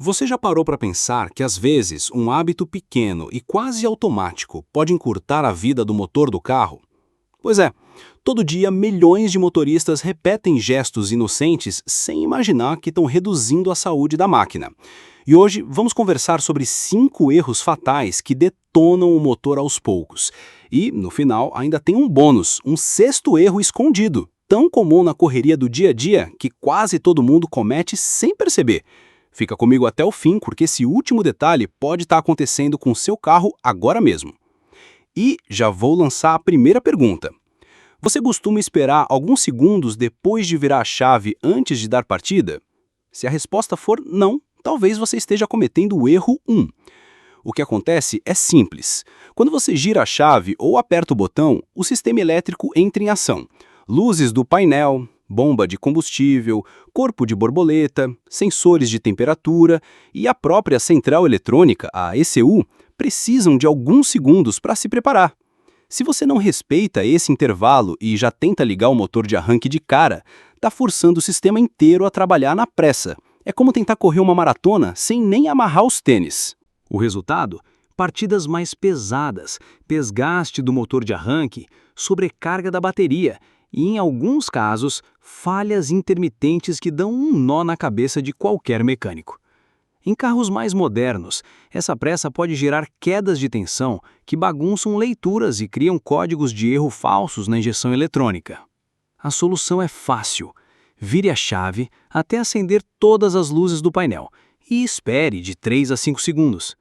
Você já parou para pensar que às vezes um hábito pequeno e quase automático pode encurtar a vida do motor do carro? Pois é, todo dia milhões de motoristas repetem gestos inocentes sem imaginar que estão reduzindo a saúde da máquina. E hoje vamos conversar sobre 5 erros fatais que detonam o motor aos poucos. E, no final, ainda tem um bônus, um sexto erro escondido, tão comum na correria do dia a dia que quase todo mundo comete sem perceber. Fica comigo até o fim, porque esse último detalhe pode estar acontecendo com o seu carro agora mesmo. E já vou lançar a primeira pergunta. Você costuma esperar alguns segundos depois de virar a chave antes de dar partida? Se a resposta for não, talvez você esteja cometendo o erro 1. O que acontece é simples. Quando você gira a chave ou aperta o botão, o sistema elétrico entra em ação. Luzes do painel, bomba de combustível, corpo de borboleta, sensores de temperatura e a própria central eletrônica, a ECU, precisam de alguns segundos para se preparar. Se você não respeita esse intervalo e já tenta ligar o motor de arranque de cara, está forçando o sistema inteiro a trabalhar na pressa. É como tentar correr uma maratona sem nem amarrar os tênis. O resultado? Partidas mais pesadas, desgaste do motor de arranque, sobrecarga da bateria e, em alguns casos, falhas intermitentes que dão um nó na cabeça de qualquer mecânico. Em carros mais modernos, essa pressa pode gerar quedas de tensão que bagunçam leituras e criam códigos de erro falsos na injeção eletrônica. A solução é fácil. Vire a chave até acender todas as luzes do painel e espere de 3 a 5 segundos.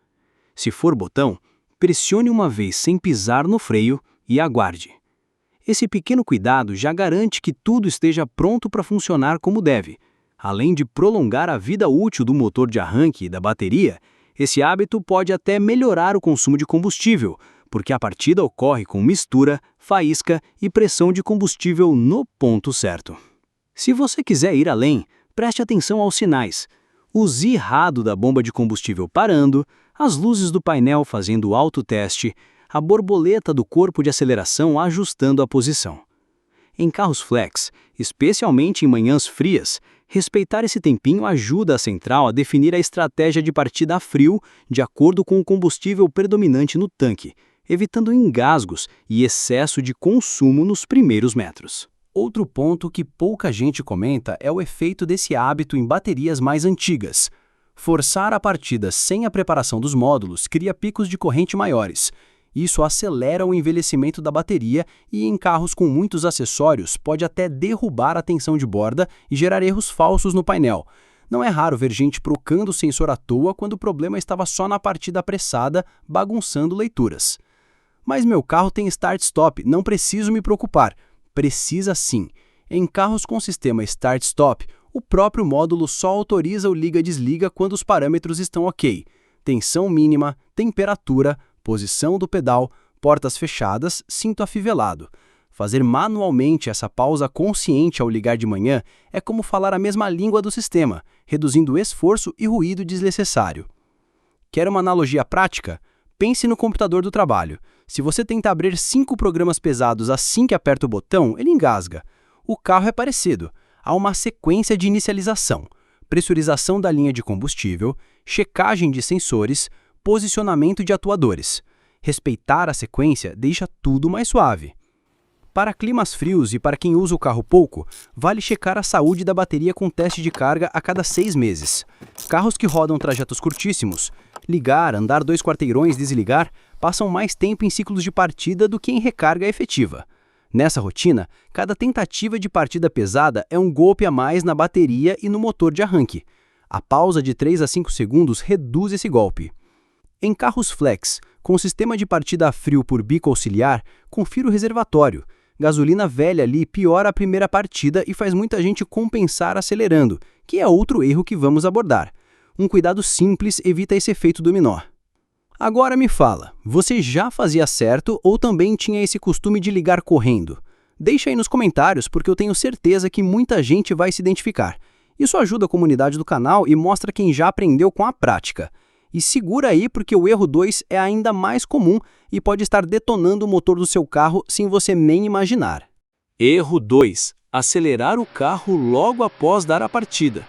Se for botão, pressione uma vez sem pisar no freio e aguarde. Esse pequeno cuidado já garante que tudo esteja pronto para funcionar como deve. Além de prolongar a vida útil do motor de arranque e da bateria, esse hábito pode até melhorar o consumo de combustível, porque a partida ocorre com mistura, faísca e pressão de combustível no ponto certo. Se você quiser ir além, preste atenção aos sinais. O zirrado da bomba de combustível parando, as luzes do painel fazendo o autoteste, a borboleta do corpo de aceleração ajustando a posição. Em carros flex, especialmente em manhãs frias, respeitar esse tempinho ajuda a central a definir a estratégia de partida a frio de acordo com o combustível predominante no tanque, evitando engasgos e excesso de consumo nos primeiros metros. Outro ponto que pouca gente comenta é o efeito desse hábito em baterias mais antigas. Forçar a partida sem a preparação dos módulos cria picos de corrente maiores. Isso acelera o envelhecimento da bateria e, em carros com muitos acessórios, pode até derrubar a tensão de borda e gerar erros falsos no painel. Não é raro ver gente trocando o sensor à toa quando o problema estava só na partida apressada, bagunçando leituras. Mas meu carro tem start-stop, não preciso me preocupar. Precisa sim. Em carros com sistema start-stop, o próprio módulo só autoriza o liga-desliga quando os parâmetros estão ok. Tensão mínima, temperatura, posição do pedal, portas fechadas, cinto afivelado. Fazer manualmente essa pausa consciente ao ligar de manhã é como falar a mesma língua do sistema, reduzindo esforço e ruído desnecessário. Quer uma analogia prática? Pense no computador do trabalho. Se você tenta abrir 5 programas pesados assim que aperta o botão, ele engasga. O carro é parecido. Há uma sequência de inicialização, pressurização da linha de combustível, checagem de sensores, posicionamento de atuadores. Respeitar a sequência deixa tudo mais suave. Para climas frios e para quem usa o carro pouco, vale checar a saúde da bateria com teste de carga a cada 6 meses. Carros que rodam trajetos curtíssimos, ligar, andar 2 quarteirões, desligar, passam mais tempo em ciclos de partida do que em recarga efetiva. Nessa rotina, cada tentativa de partida pesada é um golpe a mais na bateria e no motor de arranque. A pausa de 3 a 5 segundos reduz esse golpe. Em carros flex, com sistema de partida a frio por bico auxiliar, confira o reservatório. Gasolina velha ali piora a primeira partida e faz muita gente compensar acelerando, que é outro erro que vamos abordar. Um cuidado simples evita esse efeito dominó. Agora me fala, você já fazia certo ou também tinha esse costume de ligar correndo? Deixa aí nos comentários porque eu tenho certeza que muita gente vai se identificar. Isso ajuda a comunidade do canal e mostra quem já aprendeu com a prática. E segura aí porque o erro 2 é ainda mais comum e pode estar detonando o motor do seu carro sem você nem imaginar. Erro 2. Acelerar o carro logo após dar a partida.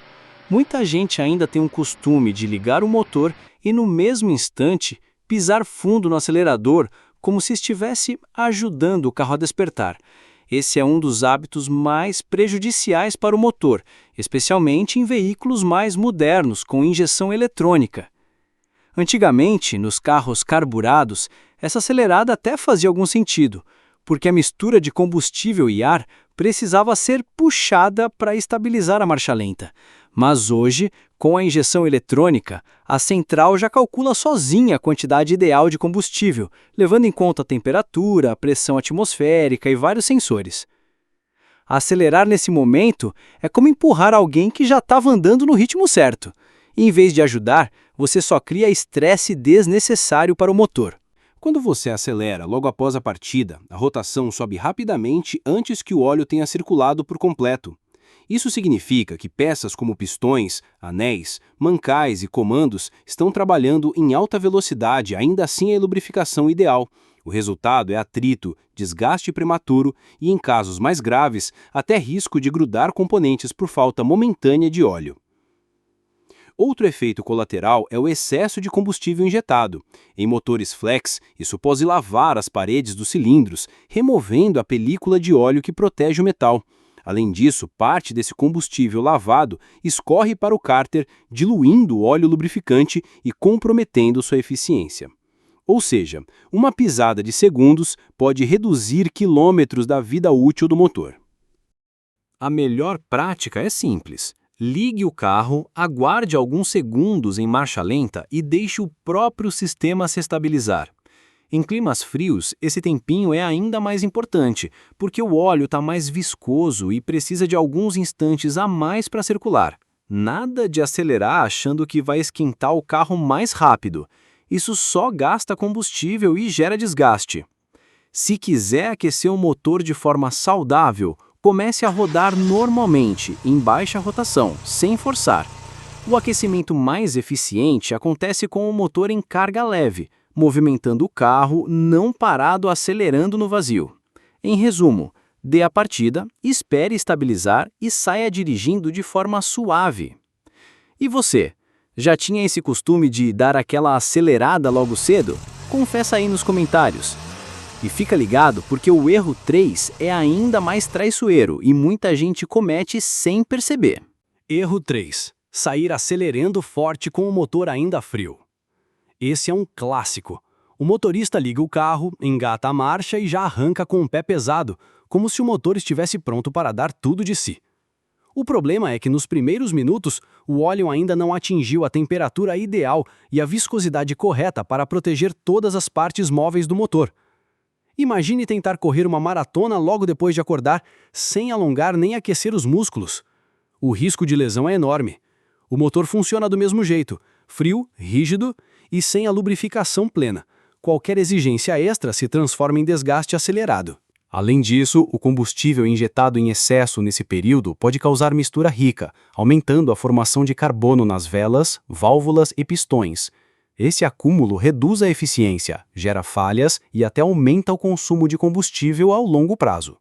Muita gente ainda tem um costume de ligar o motor e, no mesmo instante, pisar fundo no acelerador, como se estivesse ajudando o carro a despertar. Esse é um dos hábitos mais prejudiciais para o motor, especialmente em veículos mais modernos, com injeção eletrônica. Antigamente, nos carros carburados, essa acelerada até fazia algum sentido, porque a mistura de combustível e ar precisava ser puxada para estabilizar a marcha lenta. Mas hoje, com a injeção eletrônica, a central já calcula sozinha a quantidade ideal de combustível, levando em conta a temperatura, a pressão atmosférica e vários sensores. Acelerar nesse momento é como empurrar alguém que já estava andando no ritmo certo. E, em vez de ajudar, você só cria estresse desnecessário para o motor. Quando você acelera logo após a partida, a rotação sobe rapidamente antes que o óleo tenha circulado por completo. Isso significa que peças como pistões, anéis, mancais e comandos estão trabalhando em alta velocidade, ainda assim é a lubrificação ideal. O resultado é atrito, desgaste prematuro e, em casos mais graves, até risco de grudar componentes por falta momentânea de óleo. Outro efeito colateral é o excesso de combustível injetado. Em motores flex, isso pode lavar as paredes dos cilindros, removendo a película de óleo que protege o metal. Além disso, parte desse combustível lavado escorre para o cárter, diluindo o óleo lubrificante e comprometendo sua eficiência. Ou seja, uma pisada de segundos pode reduzir quilômetros da vida útil do motor. A melhor prática é simples. Ligue o carro, aguarde alguns segundos em marcha lenta e deixe o próprio sistema se estabilizar. Em climas frios, esse tempinho é ainda mais importante, porque o óleo está mais viscoso e precisa de alguns instantes a mais para circular. Nada de acelerar achando que vai esquentar o carro mais rápido. Isso só gasta combustível e gera desgaste. Se quiser aquecer o motor de forma saudável, comece a rodar normalmente, em baixa rotação, sem forçar. O aquecimento mais eficiente acontece com o motor em carga leve, movimentando o carro, não parado acelerando no vazio. Em resumo, dê a partida, espere estabilizar e saia dirigindo de forma suave. E você? Já tinha esse costume de dar aquela acelerada logo cedo? Confessa aí nos comentários. E fica ligado porque o erro 3 é ainda mais traiçoeiro e muita gente comete sem perceber. Erro 3. Sair acelerando forte com o motor ainda frio. Esse é um clássico. O motorista liga o carro, engata a marcha e já arranca com o pé pesado, como se o motor estivesse pronto para dar tudo de si. O problema é que nos primeiros minutos, o óleo ainda não atingiu a temperatura ideal e a viscosidade correta para proteger todas as partes móveis do motor. Imagine tentar correr uma maratona logo depois de acordar, sem alongar nem aquecer os músculos. O risco de lesão é enorme. O motor funciona do mesmo jeito, frio, rígido e sem a lubrificação plena. Qualquer exigência extra se transforma em desgaste acelerado. Além disso, o combustível injetado em excesso nesse período pode causar mistura rica, aumentando a formação de carbono nas velas, válvulas e pistões. Esse acúmulo reduz a eficiência, gera falhas e até aumenta o consumo de combustível ao longo prazo.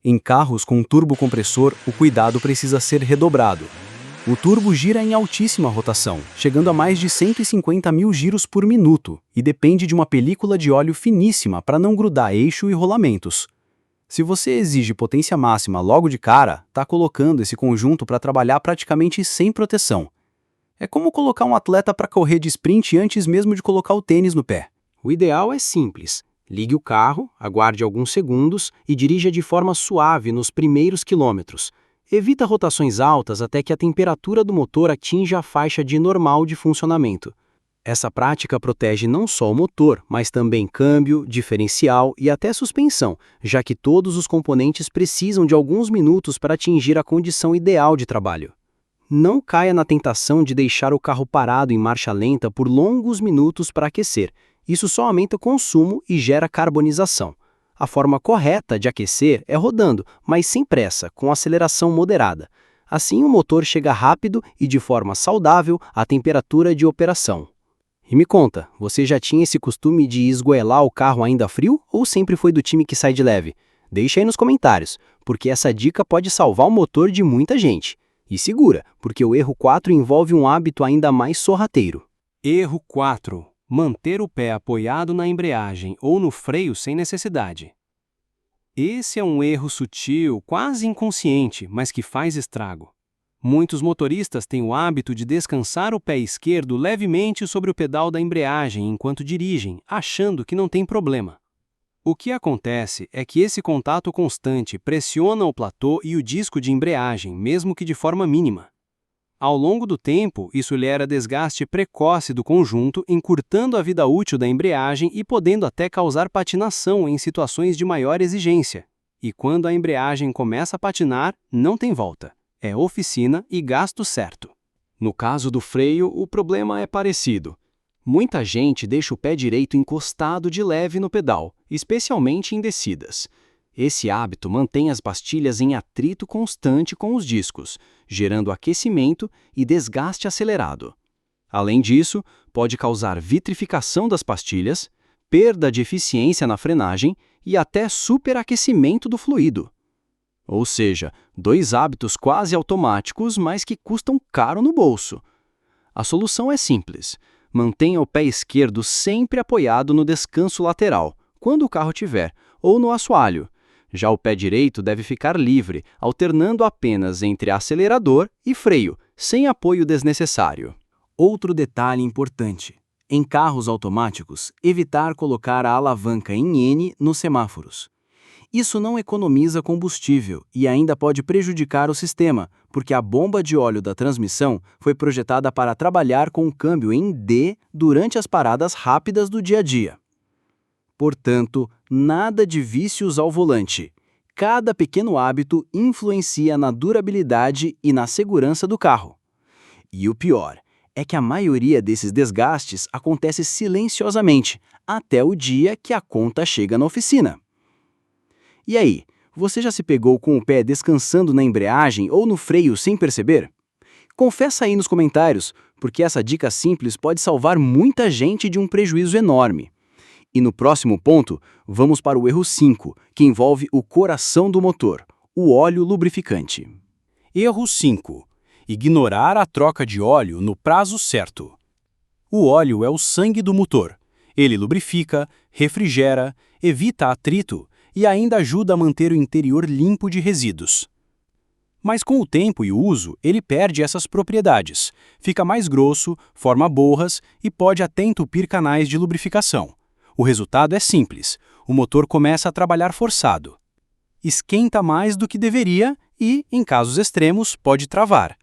Em carros com turbocompressor, o cuidado precisa ser redobrado. O turbo gira em altíssima rotação, chegando a mais de 150 mil giros por minuto, e depende de uma película de óleo finíssima para não grudar eixo e rolamentos. Se você exige potência máxima logo de cara, está colocando esse conjunto para trabalhar praticamente sem proteção. É como colocar um atleta para correr de sprint antes mesmo de colocar o tênis no pé. O ideal é simples. Ligue o carro, aguarde alguns segundos e dirija de forma suave nos primeiros quilômetros. Evita rotações altas até que a temperatura do motor atinja a faixa de normal de funcionamento. Essa prática protege não só o motor, mas também câmbio, diferencial e até suspensão, já que todos os componentes precisam de alguns minutos para atingir a condição ideal de trabalho. Não caia na tentação de deixar o carro parado em marcha lenta por longos minutos para aquecer. Isso só aumenta o consumo e gera carbonização. A forma correta de aquecer é rodando, mas sem pressa, com aceleração moderada. Assim, o motor chega rápido e de forma saudável à temperatura de operação. E me conta, você já tinha esse costume de esgoelar o carro ainda frio ou sempre foi do time que sai de leve? Deixa aí nos comentários, porque essa dica pode salvar o motor de muita gente. E segura, porque o erro 4 envolve um hábito ainda mais sorrateiro. Erro 4. Manter o pé apoiado na embreagem ou no freio sem necessidade. Esse é um erro sutil, quase inconsciente, mas que faz estrago. Muitos motoristas têm o hábito de descansar o pé esquerdo levemente sobre o pedal da embreagem enquanto dirigem, achando que não tem problema. O que acontece é que esse contato constante pressiona o platô e o disco de embreagem, mesmo que de forma mínima. Ao longo do tempo, isso gera desgaste precoce do conjunto, encurtando a vida útil da embreagem e podendo até causar patinação em situações de maior exigência. E quando a embreagem começa a patinar, não tem volta. É oficina e gasto certo. No caso do freio, o problema é parecido. Muita gente deixa o pé direito encostado de leve no pedal, especialmente em descidas. Esse hábito mantém as pastilhas em atrito constante com os discos, gerando aquecimento e desgaste acelerado. Além disso, pode causar vitrificação das pastilhas, perda de eficiência na frenagem e até superaquecimento do fluido. Ou seja, 2 hábitos quase automáticos, mas que custam caro no bolso. A solução é simples. Mantenha o pé esquerdo sempre apoiado no descanso lateral, quando o carro tiver, ou no assoalho. Já o pé direito deve ficar livre, alternando apenas entre acelerador e freio, sem apoio desnecessário. Outro detalhe importante: em carros automáticos, evitar colocar a alavanca em N nos semáforos. Isso não economiza combustível e ainda pode prejudicar o sistema, porque a bomba de óleo da transmissão foi projetada para trabalhar com o câmbio em D durante as paradas rápidas do dia a dia. Portanto, nada de vícios ao volante. Cada pequeno hábito influencia na durabilidade e na segurança do carro. E o pior é que a maioria desses desgastes acontece silenciosamente, até o dia que a conta chega na oficina. E aí, você já se pegou com o pé descansando na embreagem ou no freio sem perceber? Confessa aí nos comentários, porque essa dica simples pode salvar muita gente de um prejuízo enorme. E no próximo ponto, vamos para o erro 5, que envolve o coração do motor, o óleo lubrificante. Erro 5. Ignorar a troca de óleo no prazo certo. O óleo é o sangue do motor. Ele lubrifica, refrigera, evita atrito e ainda ajuda a manter o interior limpo de resíduos. Mas com o tempo e o uso, ele perde essas propriedades, fica mais grosso, forma borras e pode até entupir canais de lubrificação. O resultado é simples: o motor começa a trabalhar forçado. Esquenta mais do que deveria e, em casos extremos, pode travar.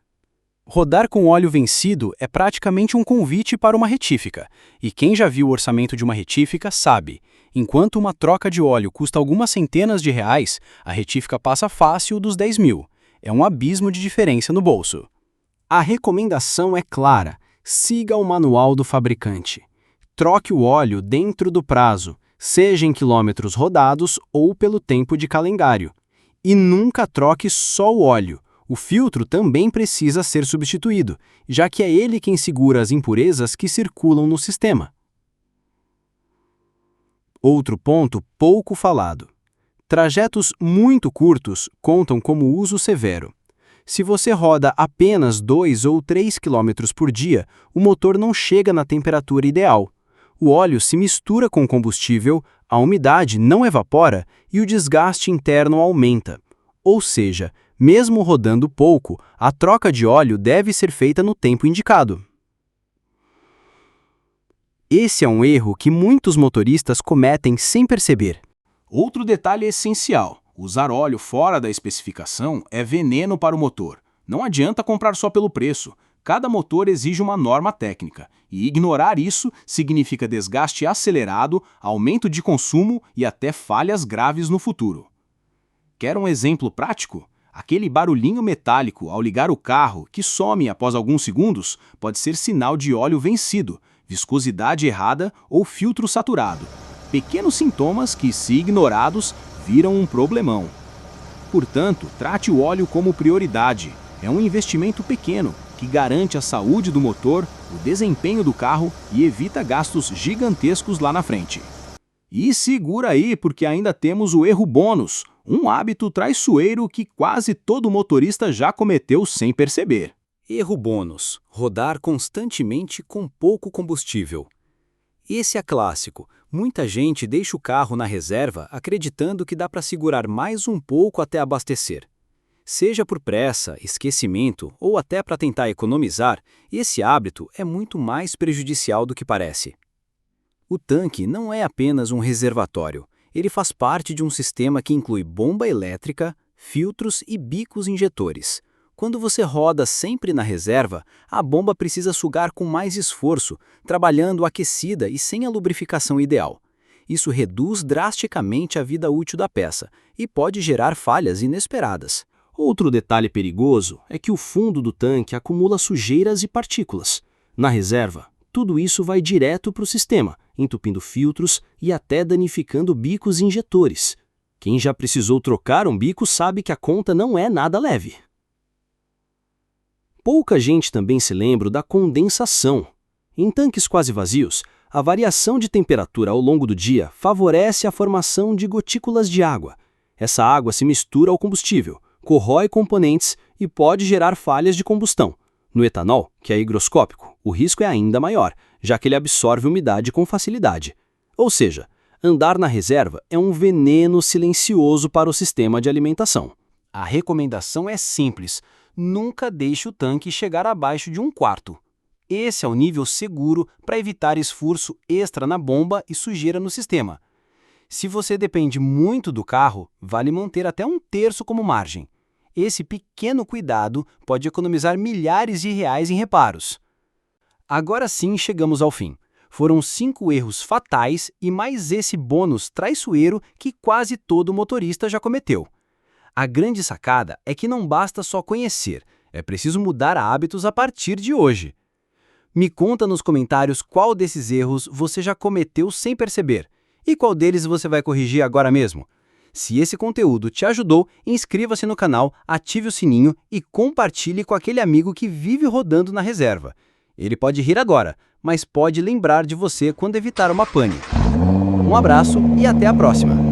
Rodar com óleo vencido é praticamente um convite para uma retífica, e quem já viu o orçamento de uma retífica sabe, enquanto uma troca de óleo custa algumas centenas de reais, a retífica passa fácil dos 10 mil. É um abismo de diferença no bolso. A recomendação é clara: siga o manual do fabricante. Troque o óleo dentro do prazo, seja em quilômetros rodados ou pelo tempo de calendário. E nunca troque só o óleo. O filtro também precisa ser substituído, já que é ele quem segura as impurezas que circulam no sistema. Outro ponto pouco falado: trajetos muito curtos contam como uso severo. Se você roda apenas 2 ou 3 km por dia, o motor não chega na temperatura ideal. O óleo se mistura com o combustível, a umidade não evapora e o desgaste interno aumenta. Ou seja, mesmo rodando pouco, a troca de óleo deve ser feita no tempo indicado. Esse é um erro que muitos motoristas cometem sem perceber. Outro detalhe essencial: usar óleo fora da especificação é veneno para o motor. Não adianta comprar só pelo preço. Cada motor exige uma norma técnica, e ignorar isso significa desgaste acelerado, aumento de consumo e até falhas graves no futuro. Quer um exemplo prático? Aquele barulhinho metálico ao ligar o carro, que some após alguns segundos, pode ser sinal de óleo vencido, viscosidade errada ou filtro saturado. Pequenos sintomas que, se ignorados, viram um problemão. Portanto, trate o óleo como prioridade. É um investimento pequeno, que garante a saúde do motor, o desempenho do carro e evita gastos gigantescos lá na frente. E segura aí, porque ainda temos o erro bônus, um hábito traiçoeiro que quase todo motorista já cometeu sem perceber. Erro bônus: rodar constantemente com pouco combustível. Esse é clássico. Muita gente deixa o carro na reserva acreditando que dá para segurar mais um pouco até abastecer. Seja por pressa, esquecimento ou até para tentar economizar, esse hábito é muito mais prejudicial do que parece. O tanque não é apenas um reservatório, ele faz parte de um sistema que inclui bomba elétrica, filtros e bicos injetores. Quando você roda sempre na reserva, a bomba precisa sugar com mais esforço, trabalhando aquecida e sem a lubrificação ideal. Isso reduz drasticamente a vida útil da peça e pode gerar falhas inesperadas. Outro detalhe perigoso é que o fundo do tanque acumula sujeiras e partículas. Na reserva, tudo isso vai direto para o sistema, entupindo filtros e até danificando bicos injetores. Quem já precisou trocar um bico sabe que a conta não é nada leve. Pouca gente também se lembra da condensação. Em tanques quase vazios, a variação de temperatura ao longo do dia favorece a formação de gotículas de água. Essa água se mistura ao combustível, corrói componentes e pode gerar falhas de combustão. No etanol, que é higroscópico, o risco é ainda maior, já que ele absorve umidade com facilidade. Ou seja, andar na reserva é um veneno silencioso para o sistema de alimentação. A recomendação é simples: nunca deixe o tanque chegar abaixo de 1/4. Esse é o nível seguro para evitar esforço extra na bomba e sujeira no sistema. Se você depende muito do carro, vale manter até 1/3 como margem. Esse pequeno cuidado pode economizar milhares de reais em reparos. Agora sim chegamos ao fim. Foram 5 erros fatais e mais esse bônus traiçoeiro que quase todo motorista já cometeu. A grande sacada é que não basta só conhecer, é preciso mudar hábitos a partir de hoje. Me conta nos comentários qual desses erros você já cometeu sem perceber e qual deles você vai corrigir agora mesmo. Se esse conteúdo te ajudou, inscreva-se no canal, ative o sininho e compartilhe com aquele amigo que vive rodando na reserva. Ele pode rir agora, mas pode lembrar de você quando evitar uma pane. Um abraço e até a próxima!